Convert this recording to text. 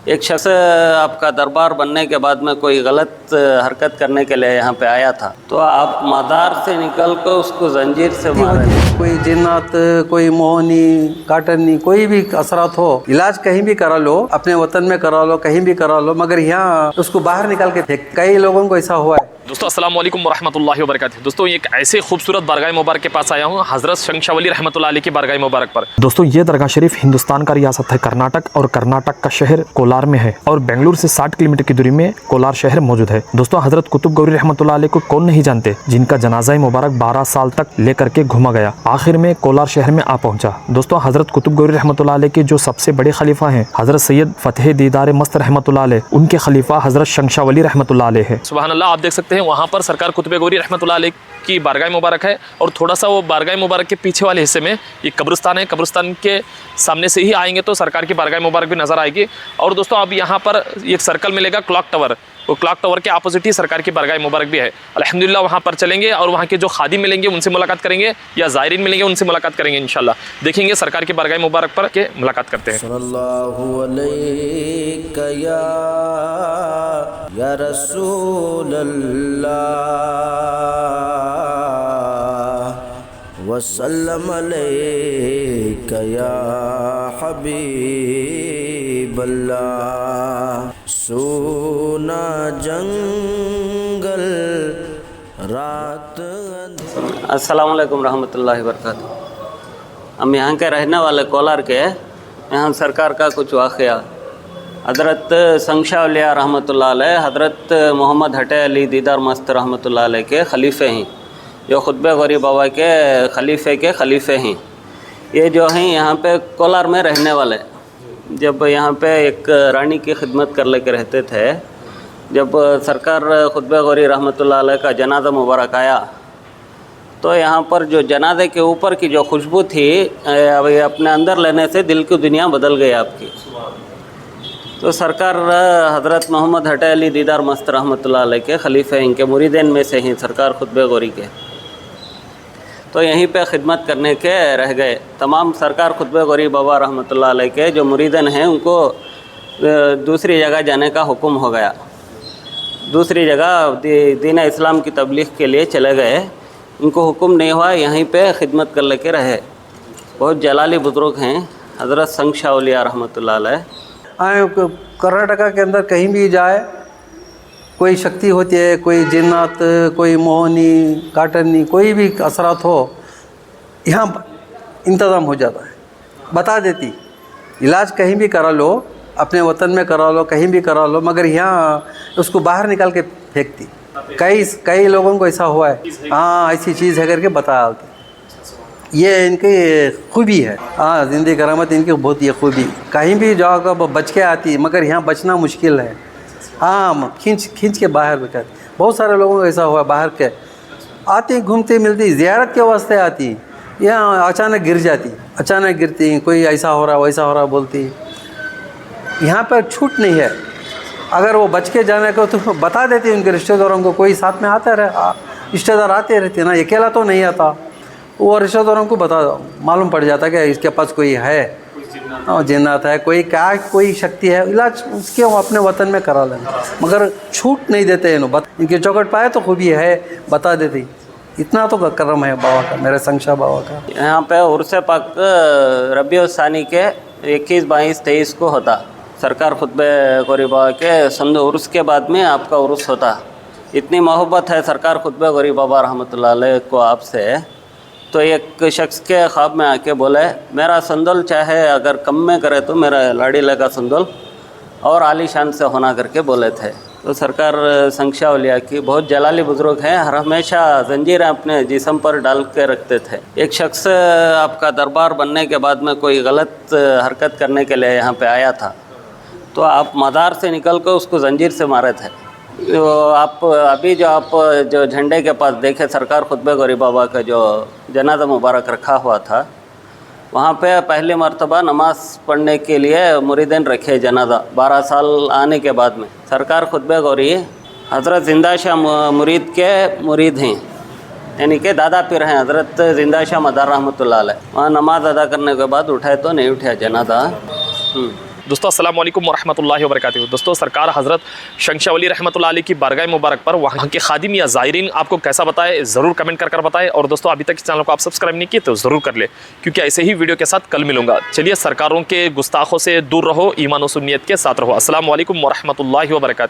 एक शख्स आपका दरबार बनने के बाद में कोई गलत हरकत करने के लिए यहाँ पे आया था, तो आप मदार से निकल कर उसको जंजीर से मारे। कोई जिन्नात, कोई मोहनी, काटनी, कोई भी असरात हो, इलाज कहीं भी करा लो, अपने वतन में करा लो, कहीं भी करा लो, मगर यहाँ उसको बाहर निकाल के फेंक। कई लोगों को ऐसा हुआ है। दोस्तों अस्सलाम वालेकुम वरहमतुल्लाहि वबरकातुहू। दोस्तों एक ऐसे खूबसूरत बारगाह मुबारक के पास आया हूँ, हज़रत शंशाह वली रहमतुल्लाह अलैह की बारगाह मुबारक पर। दोस्तों ये दरगाह शरीफ हिंदुस्तान का रियासत है कर्नाटक, और कर्नाटक का शहर कोलार में है, और बेंगलुरु से 60 किलोमीटर की दूरी में कोलार शहर मौजूद है। दोस्तों हज़रत कुतुब गौरी रहमतुल्लाह अलैह को कौन नहीं जानते, जिनका जनाजा मुबारक 12 साल तक लेकर के घुमा गया, आखिर में कोलार शहर में आ पहुंचा। दोस्तों हज़रत कुतुब गौरी रहमतुल्लाह अलैह के जो सबसे बड़े खलीफा हैं हज़रत सैयद फतेह दीदार मस्त रहमतुल्लाह अलैह, उनके खलीफा हज़रत शंशाह वली रहमतुल्लाह अलैह है। सुभान अल्लाह। आप देख सकते हैं वहाँ पर सरकार कुतुब गौरी रहमतुल्लाह अलैह की बारगाह मुबारक है, और थोड़ा सा वो बारगाह मुबारक के पीछे वाले हिस्से में ये कब्रिस्तान है। कब्रिस्तान के सामने से ही आएंगे तो सरकार की बारगाह मुबारक भी नज़र आएगी। और दोस्तों अब यहाँ पर एक सर्कल मिलेगा क्लॉक टावर, वो क्लॉक टावर के अपोजिट ही सरकार की बारगाह मुबारक भी है। अल्हम्दुलिल्लाह वहाँ पर चलेंगे और वहाँ के जो खादिम मिलेंगे उनसे मुलाकात करेंगे, या ज़ायरीन मिलेंगे उनसे मुलाकात करेंगे। इंशाल्लाह देखेंगे सरकार की बारगाह मुबारक पर के मुलाकात करते हैं। सल्लल्लाहु अलैका या रसूल अल्लाह वसल्लम अलैका या हबीब अल्लाह। सोना जंगल रात। अस्सलाम वालेकुम रहमतुल्लाहि वबरकातुहू। हम यहाँ के रहने वाले कोलार के, यहाँ सरकार का कुछ वाक़या। हज़रत शंशाह औलिया रहमतुल्लाह अलैह हज़रत मोहम्मद हटे अली दीदार मस्त रहमतुल्लाह अलैह के खलीफ़े हैं, जो खुतबे गौरी बाबा के खलीफ़े हैं। ये जो हैं यहाँ पे कोलार में रहने वाले, जब यहाँ पे एक रानी की खिदमत कर लेके रहते थे, जब सरकार खुतबे गौरी रहमतुल्लाह अलैह का जनाजा मुबारक आया, तो यहाँ पर जो जनाजे के ऊपर की जो खुशबू थी, अभी अपने अंदर लेने से दिल की दुनिया बदल गई आपकी। तो सरकार हज़रत मोहम्मद हटे अली दीदार मस्त रहमतुल्लाह अलैह के खलीफ़े, इनके मुरीदीन में से हैं सरकार खुतबे गौरी के। तो यहीं पे खिदमत करने के रह गए। तमाम सरकार खुतबे गौरी बाबा रहमतुल्लाह अलैह के जो मुरीदन हैं उनको दूसरी जगह जाने का हुक्म हो गया, दूसरी जगह दीन इस्लाम की तबलीग के लिए चले गए। उनको हुक्म नहीं हुआ, यहीं पे खिदमत कर लेके रहे। बहुत जलाली बुज़ुर्ग हैं हज़रत शंशाह औलिया रहमतुल्लाह अलैह। कर्नाटका के अंदर कहीं भी जाए, कोई शक्ति होती है, कोई जिन्नात, कोई मोहनी, काटनी, कोई भी असरात हो, यहाँ इंतज़ाम हो जाता है, बता देती। इलाज कहीं भी करा लो, अपने वतन में करा लो, कहीं भी करा लो, मगर यहाँ उसको बाहर निकाल के फेंकती। कई लोगों को ऐसा हुआ है। हाँ ऐसी चीज़ है करके बता डालते। ये इनकी खूबी है। हाँ ज़िंदगी करामत इनकी बहुत ये खूबी। कहीं भी जाओ बच के आती, मगर यहाँ बचना मुश्किल है। हाँ खींच के बाहर बचाती। बहुत सारे लोगों को ऐसा हुआ, बाहर के आती, घूमती मिलती, ज़ियारत के वास्ते आती, यहाँ अचानक गिर जाती, अचानक गिरती, कोई ऐसा हो रहा वैसा हो रहा बोलती। यहाँ पर छूट नहीं है। अगर वो बच के जाने को तो बता देती उनके रिश्तेदारों को, कोई साथ में आता रहे, रिश्तेदार आते रहते ना, अकेला तो नहीं आता, वो रिश्तेदारों को मालूम पड़ जाता कि इसके पास कोई है, जिन्नात है, कोई शक्ति है। इलाज उसके वो अपने वतन में करा लें, मगर छूट नहीं देते इनके चौकट पाए तो खूबी है, बता देती। इतना तो करम है बाबा का, मेरे शंशाह बाबा का। यहाँ पे उर्स पाक रबीउल सानी के 21, 22, 23 को होता। सरकार खुतबे गौरी बाबा के संदो उर्स के बाद में आपका उर्स होता। इतनी मोहब्बत है सरकार खुतबे गौरी बाबा रहमतुल्लाह अलैह को आपसे, तो एक शख्स के ख्वाब में आके बोले, मेरा संदल चाहे अगर कम में करे तो मेरा लाड़ी लगा संदल और आलीशान से होना करके बोले थे। तो सरकार शंशाह औलिया की बहुत जलाली बुज़ुर्ग हैं, हर हमेशा जंजीरें अपने जिस्म पर डाल के रखते थे। एक शख्स आपका दरबार बनने के बाद में कोई गलत हरकत करने के लिए यहाँ पे आया था, तो आप मदार से निकल कर उसको जंजीर से मारे थे। तो आप अभी जो झंडे के पास देखे सरकार खुतबे गौरी बाबा का जो जनाजा मुबारक रखा हुआ था, वहाँ पे पहली मर्तबा नमाज पढ़ने के लिए मुरीदीन रखे जनाजा 12 साल आने के बाद में। सरकार खुतबे गौरी हज़रत जिंदा शाह मुरीद के मुरीद हैं, यानी कि दादा पीर हैं हज़रत जिंदा शाह मदार रहमतुल्लाह अलैह। वहाँ नमाज अदा करने के बाद उठाए तो नहीं उठाया जनाजा। दोस्तों अस्सलाम वालेकुम वरहमतुल्लाहि वबरकातुहू। दोस्तों सरकार हज़रत शंशाह वली रहमतुल्लाह अलैह की बारगाह मुबारक पर वहाँ के खादिम या ज़ायरीन आपको कैसा बताए, ज़रूर कमेंट कर बताएं। और दोस्तों अभी तक इस चैनल को आप सब्सक्राइब नहीं किए तो ज़रूर कर ले, क्योंकि ऐसे ही वीडियो के साथ कल मिलूंगा। चलिए सरकारों के गुस्ताखों से दूर रहो, ईमान और सुन्नियत के साथ रहो। अस्सलाम वालेकुम वरहमतुल्लाहि वबरकातुहू।